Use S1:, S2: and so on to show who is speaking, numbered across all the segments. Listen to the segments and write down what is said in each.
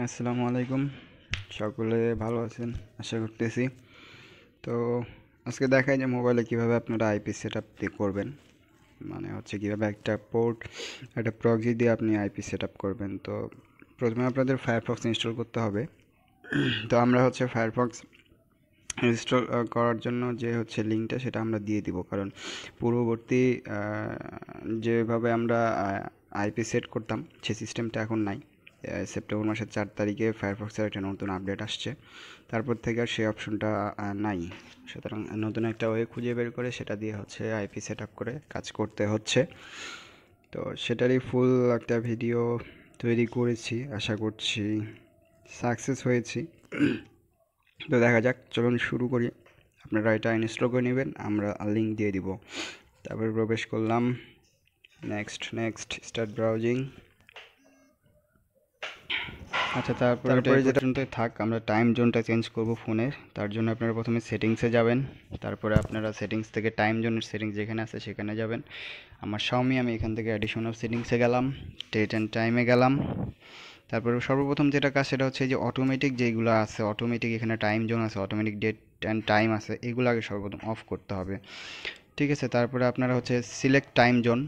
S1: আসসালামু আলাইকুম। সকলে ভালো আছেন আশা করতেছি। তো আজকে দেখাই যে মোবাইলে কিভাবে আপনারা আইপি সেট আপ করবেন, মানে হচ্ছে কিভাবে একটা পোর্ট একটা প্রক্সি দিয়ে আপনি আইপি সেট আপ করবেন। তো প্রথমে আপনাদের ফায়ারফক্স ইনস্টল করতে হবে। তো আমরা হচ্ছে ফায়ারফক্স ইনস্টল করার জন্য যে হচ্ছে লিঙ্কটা সেটা আমরা দিয়ে দিব, কারণ পূর্ববর্তী যেভাবে আমরা আইপি সেট করতাম সেই সিস্টেমটা এখন নাই। সেপ্টেম্বর মাসের 4 তারিখে ফায়ারফক্সের একটা নতুন আপডেট আসছে, তারপর থেকে আর সেই অপশনটা নাই। সুতরাং নতুন একটা ওয়ে খুঁজে বের করে সেটা দিয়ে হচ্ছে আইপি সেট আপ করে কাজ করতে হচ্ছে। তো সেটারই ফুল একটা ভিডিও তৈরি করেছি, আশা করছি সাকসেস হয়েছি। তো দেখা যাক, চলুন শুরু করি। আপনারা এটা ইনস্টল করে নেবেন, আমরা লিঙ্ক দিয়ে দিব। তারপরে প্রবেশ করলাম, নেক্সট স্টার্ট ব্রাউজিং। আচ্ছা, তারপরে যেটা পর্যন্তই থাক, আমরা টাইম জোনটা চেঞ্জ করব ফোনের। তার জন্য আপনারা প্রথমে সেটিংসে যাবেন, তারপরে আপনারা সেটিংস থেকে টাইম জোনের সেটিংস যেখানে আছে সেখানে যাবেন। আমার শাওমি, আমি এখান থেকে অ্যাডিশনাল সেটিংসে গেলাম, ডেট অ্যান্ড টাইমে গেলাম। তারপরে সর্বপ্রথম যেটা কাজ সেটা হচ্ছে যে অটোমেটিক যেগুলো আছে, অটোমেটিক এখানে টাইম জোন আছে, অটোমেটিক ডেট অ্যান্ড টাইম আছে, এগুলো আগে সর্বপ্রথম অফ করতে হবে। ঠিক আছে, তারপরে আপনারা হচ্ছে সিলেক্ট টাইম জোন,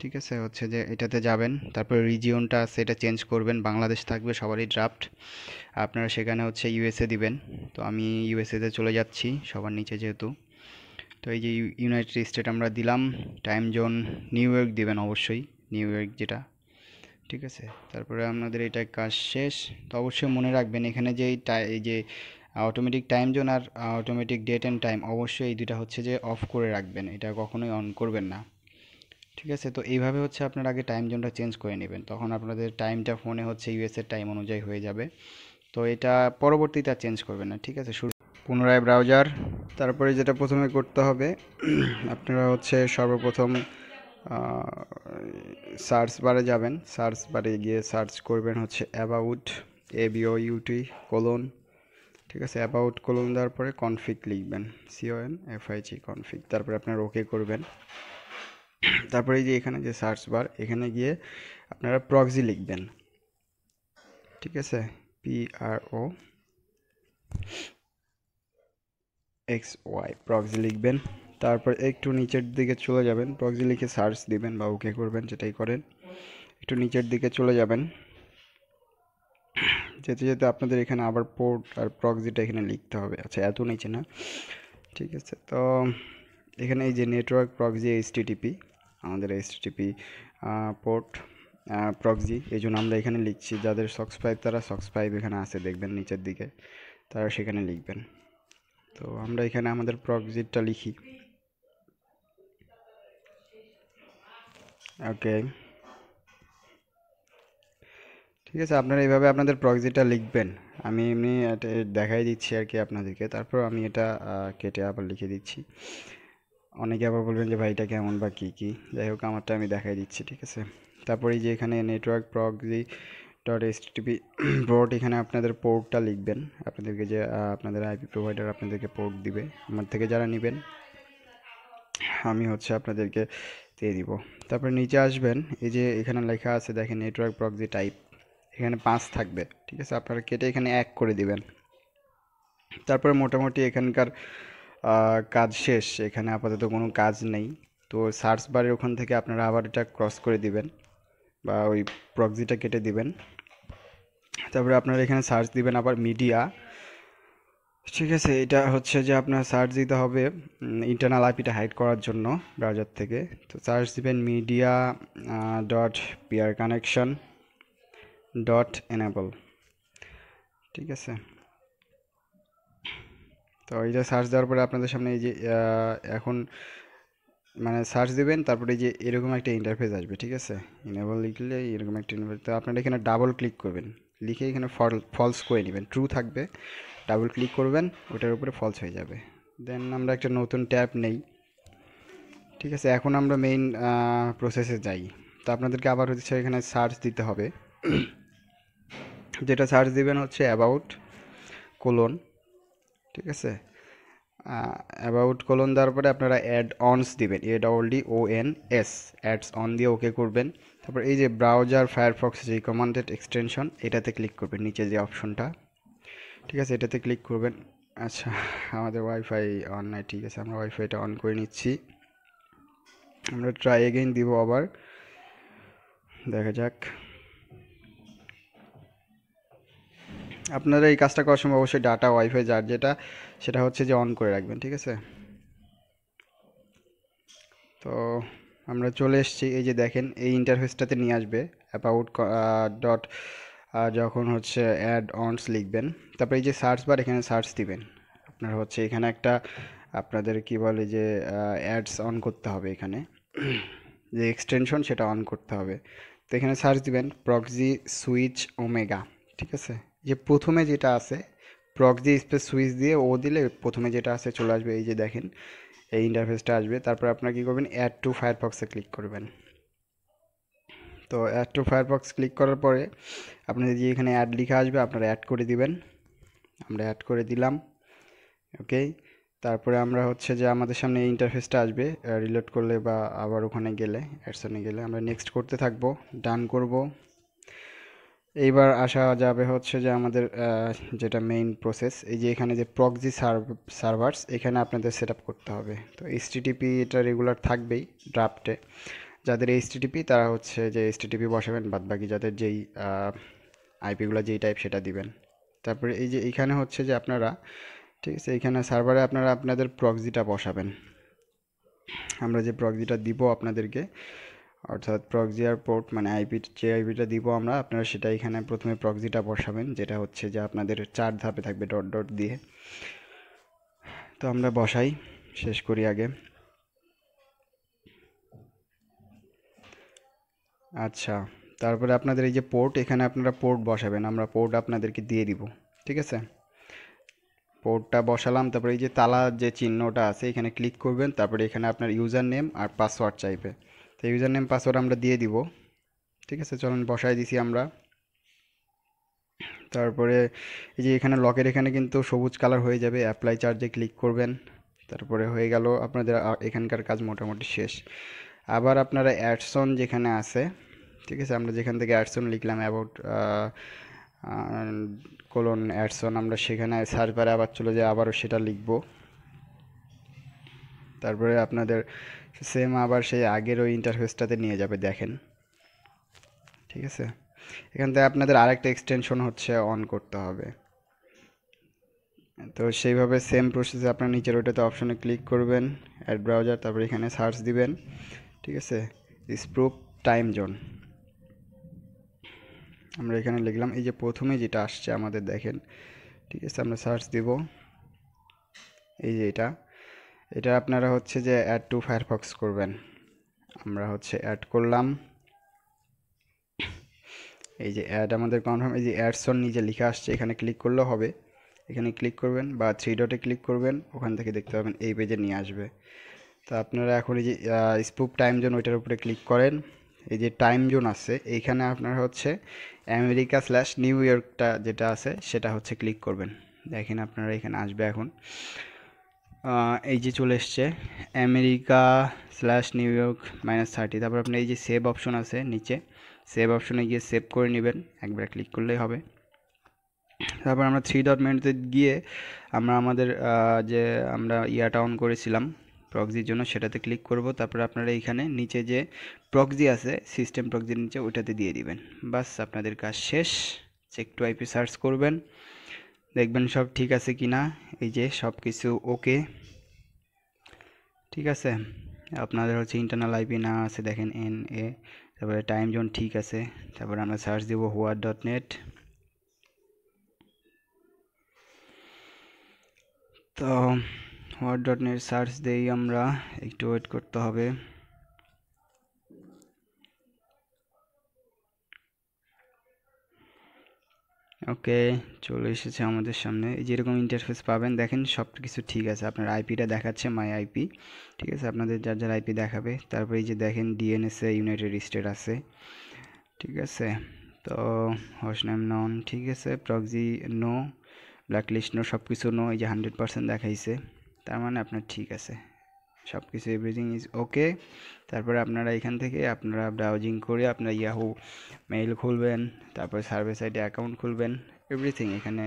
S1: ঠিক আছে, হচ্ছে যে এটাতে যাবেন। তারপরে রিজিয়নটা আছে এটা চেঞ্জ করবেন, বাংলাদেশ থাকবে সবারই ড্রাফট। আপনারা সেখানে হচ্ছে ইউএসএ দিবেন। তো আমি ইউএসএতে চলে যাচ্ছি সবার নিচে যেহেতু। তো এই যে ইউনাইটেড স্টেট আমরা দিলাম, টাইম জোন নিউ ইয়র্ক দিবেন অবশ্যই, নিউ ইয়র্ক যেটা, ঠিক আছে। তারপরে আপনাদের এটা কাজ শেষ। তো অবশ্যই মনে রাখবেন এখানে যে এই যে অটোমেটিক টাইম জোন আর অটোমেটিক ডেট অ্যান্ড টাইম, অবশ্যই এই দুটা হচ্ছে যে অফ করে রাখবেন, এটা কখনোই অন করবেন না, ঠিক আছে। তো এইভাবে হচ্ছে আপনারা আগে টাইম জোনটা চেঞ্জ করে নেবেন, তখন আপনাদের টাইমটা ফোনে হচ্ছে ইউএসএর টাইম অনুযায়ী হয়ে যাবে। তো এটা পরবর্তীতে আর চেঞ্জ করবেন না, ঠিক আছে। শুরু পুনরায় ব্রাউজার। তারপরে যেটা প্রথমে করতে হবে, আপনারা হচ্ছে সর্বপ্রথম সার্চ বারে যাবেন। সার্চ বারে গিয়ে সার্চ করবেন হচ্ছে অ্যাবাউট, ABOUT কোলন, ঠিক আছে। অ্যাবাউট কোলন দেওয়ার পরে কনফিগ লিখবেন, CONFIG কনফিগ। তারপরে আপনারা ওকে করবেন। তারপরে এই যে এখানে যে সার্চ বার, এখানে গিয়ে আপনারা প্রক্সি লিখবেন, ঠিক আছে। PROXY প্রক্সি লিখবেন। তারপর একটু নিচের দিকে চলে যাবেন, প্রক্সি লিখে সার্চ দিবেন বা ওকে করবেন, যেটাই করেন। একটু নিচের দিকে চলে যাবেন, যেতে যেতে আপনাদের এখানে আবার পোর্ট আর প্রক্সিটা এখানে লিখতে হবে। আচ্ছা, এত নিচে না, ঠিক আছে। তো এখানে এই যে নেটওয়ার্ক প্রক্সি HTTP, আমাদের HTTP পোর্ট প্রক্সি, এই জন্য আমরা এখানে লিখছি। যাদের সক্স 5 তারা সক্স 5 এখানে আছে দেখবেন নিচের দিকে, তারা সেখানে লিখবেন। তো আমরা এখানে আমাদের প্রক্সিটা লিখি, ওকে, ঠিক আছে। আপনারা এইভাবে আপনাদের প্রক্সিটা লিখবেন। আমি এমনি এটা দেখাই দিচ্ছি আর কি আপনাদেরকে, তারপর আমি এটা কেটে আবার লিখে দিচ্ছি। অনেকে আবার বলবেন যে ভাই এটা কেমন বা কী কী, যাই হোক আমারটা আমি দেখাই দিচ্ছি, ঠিক আছে। তারপরে যে এখানে নেটওয়ার্ক প্রক্সি .HTTP পোর্ট, এখানে আপনাদের পোর্টটা লিখবেন। আপনাদেরকে যে আপনাদের আইপি প্রোভাইডার আপনাদেরকে পোর্ট দিবে, আমার থেকে যারা নেবেন আমি হচ্ছে আপনাদেরকে দিয়ে দিব। তারপরে নিচে আসবেন, এই যে এখানে লেখা আছে দেখেন নেটওয়ার্ক প্রক্সি টাইপ, এখানে 5 থাকবে, ঠিক আছে। আপনারা কেটে এখানে 1 করে দিবেন। তারপরে মোটামুটি এখানকার কাজ শেষ, এখানে আপাতত কোনো কাজ নেই। তো সার্চ বারের ওখান থেকে আপনারা আবার এটা ক্রস করে দিবেন বা ওই প্রক্সিটা কেটে দিবেন। তারপরে আপনারা এখানে সার্চ দিবেন আবার মিডিয়া, ঠিক আছে। এটা হচ্ছে যে আপনার সার্চ দিতে হবে ইন্টারনাল আইপিটা হাইড করার জন্য ব্রাউজার থেকে। তো সার্চ দিবেন media dot peer connection dot enable, ঠিক আছে। তো এইটা সার্চ দেওয়ার পরে আপনাদের সামনে এই যে এখন মানে সার্চ দিবেন, তারপরে এই যে এরকম একটা ইন্টারফেস আসবে, ঠিক আছে। ইনেবল লিখলে এরকম একটা ইন্টারফেস, তো আপনারা এখানে ডাবল ক্লিক করবেন, লিখে এখানে ফলস করে নেবেন, ট্রু থাকবে। ডাবল ক্লিক করবেন, ওটার উপরে ফলস হয়ে যাবে। দেন আমরা একটা নতুন ট্যাব নেই, ঠিক আছে। এখন আমরা মেইন প্রসেসে যাই। তো আপনাদেরকে আবার হচ্ছে এখানে সার্চ দিতে হবে, যেটা সার্চ দিবেন হচ্ছে অ্যাবাউট কোলন, ঠিক আছে। অ্যাবাউট কোলন দেওয়ার পরে আপনারা অ্যাড অনস দিবেন, ADDONS, অ্যাডস অন দিয়ে ওকে করবেন। তারপর এই যে ব্রাউজার ফায়ারফক্স রিকমেন্ডেড এক্সটেনশন, এটাতে ক্লিক করবেন, নিচে যে অপশনটা, ঠিক আছে, এটাতে ক্লিক করবেন। আচ্ছা, আমাদের ওয়াইফাই অন নাই, ঠিক আছে, আমরা ওয়াইফাইটা অন করে নিচ্ছি। আমরা ট্রাই এগেইন দিব, আবার দেখা যাক। আপনারা এই কাজটা করার সময় অবশ্যই ডাটা ওয়াইফাই যার যেটা সেটা হচ্ছে যে অন করে রাখবেন, ঠিক আছে। তো আমরা চলে এসেছি, এই যে দেখেন এই ইন্টারফেসটাতে নিয়ে আসবে অ্যাবাউট ডট, যখন হচ্ছে অ্যাড অনস লিখবেন, তারপরে এই যে সার্চ বার, এখানে সার্চ দিবেন। আপনার হচ্ছে এখানে একটা আপনাদের কি বলে যে অ্যাডস অন করতে হবে, এখানে যে এক্সটেনশন সেটা অন করতে হবে। তো এখানে সার্চ দিবেন প্রক্সি সুইচ ওমেগা, ঠিক আছে। যে প্রথমে যেটা আছে প্রক্সি স্পেস সুইচ দিয়ে ও দিলে প্রথমে যেটা আছে চলে আসবে, এই যে দেখেন এই ইন্টারফেসটা আসবে। তারপর আপনারা কী করবেন, অ্যাড টু ফায়ারফক্সে ক্লিক করবেন। তো অ্যাড টু ফায়ারফক্স ক্লিক করার পরে আপনাদের যে এখানে অ্যাড লিখা আসবে আপনারা অ্যাড করে দিবেন। আমরা অ্যাড করে দিলাম, ওকে। তারপরে আমরা হচ্ছে যে আমাদের সামনে এই ইন্টারফেসটা আসবে, রিলোড করলে বা আবার ওখানে গেলে অ্যাডসনে গেলে আমরা নেক্সট করতে থাকবো, ডান করব। এইবার আসা যাবে হচ্ছে যে আমাদের যেটা মেইন প্রসেস, এই যে এখানে যে প্রক্সি সার্ভার্স, এখানে আপনাদের সেট আপ করতে হবে। তো এইচটিটিপি এটা রেগুলার থাকবেই ড্রাফটে, যাদের এইচটিটিপি তারা হচ্ছে যে এইচটিটিপি বসাবেন, বাদ বাকি যাদের যেই আইপিগুলো যেই টাইপ সেটা দিবেন। তারপরে এই যে এইখানে হচ্ছে যে আপনারা, ঠিক আছে, এইখানে সার্ভারে আপনারা আপনাদের প্রক্সিটা বসাবেন। আমরা যে প্রক্সিটা দিব আপনাদেরকে, অর্থাৎ প্রক্সি আর পোর্ট মানে আইপি, যে আইপিটা দিব আমরা, আপনারা সেটা এখানে প্রথমে প্রক্সিটা বসাবেন, যেটা হচ্ছে যে আপনাদের 4 ধাপে থাকবে ডট ডট দিয়ে। তো আমরা বসাই, শেষ করি আগে। আচ্ছা, তারপরে আপনাদের এই যে পোর্ট, এখানে আপনারা পোর্ট বসাবেন, আমরা পোর্ট আপনাদেরকে দিয়ে দিব, ঠিক আছে। পোর্টটা বসালাম, তারপরে এই যে তালা যে চিহ্নটা আছে এখানে ক্লিক করবেন, তারপরে এখানে আপনার ইউজার নেম আর পাসওয়ার্ড চাইবে। তো ইউজার নেম পাসওয়ার্ড আমরা দিয়ে দিব, ঠিক আছে। চলুন বসাই দিছি আমরা। তারপরে এই যে এখানে লকের এখানে কিন্তু সবুজ কালার হয়ে যাবে, অ্যাপ্লাই চার্জে ক্লিক করবেন। তারপরে হয়ে গেল আপনাদের এখানকার কাজ মোটামুটি শেষ। আবার আপনারা অ্যাডসন যেখানে আছে, ঠিক আছে, আমরা যেখান থেকে অ্যাডসন লিখলাম অ্যাবাউট কোলন অ্যাডসন, আমরা সেখানে সার্চ বারে আবার চলে যাই, আবারও সেটা লিখব। তারপরে আপনাদের সেম আবার সেই আগের ওই ইন্টারফেসটাতে নিয়ে যাবে, দেখেন, ঠিক আছে। এখান থেকে আপনাদের আরেকটা এক্সটেনশন হচ্ছে অন করতে হবে। তো সেইভাবে সেম প্রসেসে আপনার নিচের ওইটাতে অপশনে ক্লিক করবেন, অ্যাড ব্রাউজার, তারপর এখানে সার্চ দিবেন, ঠিক আছে, স্প্রুপ টাইম জোন। আমরা এখানে লিখলাম, এই যে প্রথমে যেটা আসছে আমাদের দেখেন, ঠিক আছে, আমরা সার্চ দিব, এই যে এটা আপনারা হচ্ছে যে অ্যাড টু ফায়ারফক্স করবেন। আমরা হচ্ছে অ্যাড করলাম, এই যে অ্যাড আমাদের কনফার্ম, এই যে অ্যাডসন নিজে লেখা আসছে, এখানে ক্লিক করলেও হবে, এখানে ক্লিক করবেন বা থ্রি ডটে ক্লিক করবেন, ওখান থেকে দেখতে পাবেন এই পেজে নিয়ে আসবে। তো আপনারা এখন এই যে স্পুপ টাইম জোন ওইটার উপরে ক্লিক করেন, এই যে টাইম জোন আছে এইখানে আপনারা হচ্ছে আমেরিকা স্ল্যাশ নিউ ইয়র্কটা যেটা আছে সেটা হচ্ছে ক্লিক করবেন। দেখেন আপনারা এখানে আসবে এখন, এই যে চলে এসছে আমেরিকা স্ল্যাশ নিউ ইয়র্ক -30। তারপর আপনি এই যে সেভ অপশন আছে নিচে, সেভ অপশনে গিয়ে সেভ করে নেবেন, একবার ক্লিক করলেই হবে। তারপর আমরা থ্রি ডট মেনুতে গিয়ে আমরা আমাদের যে আমরা ইয়াটা অন করেছিলাম প্রক্সির জন্য সেটাতে ক্লিক করব। তারপর আপনারা এইখানে নিচে যে প্রক্সি আছে সিস্টেম প্রক্সির নিচে ওইটাতে দিয়ে দিবেন, বাস আপনাদের কাজ শেষ। চেক টু আইপি সার্চ করবেন, দেখবেন সব ঠিক আছে কি না, এই যে সব কিছু ওকে, ঠিক আছে। আপনাদের হচ্ছে ইন্টারনাল আইপি না আছে দেখেন NA, তারপরে টাইম জোন ঠিক আছে। তারপরে আমরা সার্চ দেব হোয়াট.নেট। তো হোয়াট.নেট সার্চ দেই আমরা, একটু ওয়েট করতে হবে। ওকে, চলে এসেছে আমাদের সামনে, এই যেরকম ইন্টারফেস পাবেন, দেখেন সব কিছু ঠিক আছে। আপনার আইপিটা দেখাচ্ছে মাই আইপি, ঠিক আছে, আপনাদের যার যার আইপি দেখাবে। তারপরে এই যে দেখেন DNS ইউনাইটেড স্টেট আছে, ঠিক আছে। তো হোস্ট নেম নন, ঠিক আছে, প্রক্সি নো, ব্ল্যাকলিস্ট নো, সব কিছু নো, এই যে 100% দেখাইছে, তার মানে আপনার ঠিক আছে। সব কিছু এভরিথিং ইজ ওকে। তারপরে আপনারা এখান থেকে আপনারা ব্রাউজিং করে আপনার ইয়াহু মেইল খুলবেন, তারপর সার্ভে সাইডে অ্যাকাউন্ট খুলবেন, এভরিথিং এখানে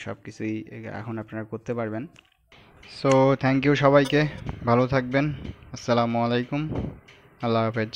S1: সব কিছুই এখন আপনারা করতে পারবেন। সো থ্যাংক ইউ সবাইকে, ভালো থাকবেন, আসসালামু আলাইকুম, আল্লাহ হাফেজ।